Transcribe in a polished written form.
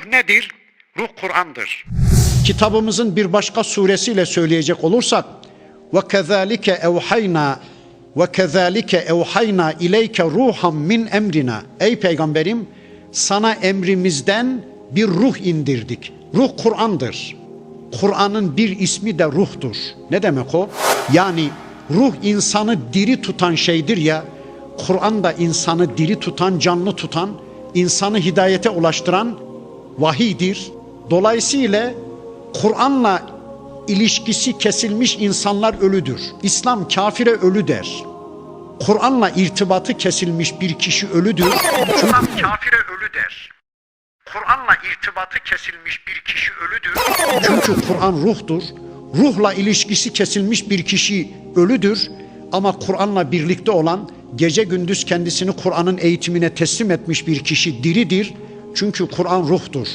Ruh nedir? Ruh Kur'an'dır. Kitabımızın bir başka suresiyle söyleyecek olursak وَكَذَٰلِكَ اَوْحَيْنَا اِلَيْكَ رُوحًا مِنْ اَمْرِنَا. Ey Peygamberim, sana emrimizden bir ruh indirdik. Ruh Kur'an'dır. Kur'an'ın bir ismi de ruhtur. Ne demek o? Yani ruh insanı diri tutan şeydir ya, Kur'an da insanı diri tutan, canlı tutan, insanı hidayete ulaştıran vahiydir. Dolayısıyla Kur'an'la ilişkisi kesilmiş insanlar ölüdür. İslam kafire ölü der. Kur'an'la irtibatı kesilmiş bir kişi ölüdür. İslam kafire ölü der. Kur'an'la irtibatı kesilmiş bir kişi ölüdür. Çünkü Kur'an ruhtur. Ruhla ilişkisi kesilmiş bir kişi ölüdür. Ama Kur'an'la birlikte olan, gece gündüz kendisini Kur'an'ın eğitimine teslim etmiş bir kişi diridir. Çünkü Kur'an ruhtur.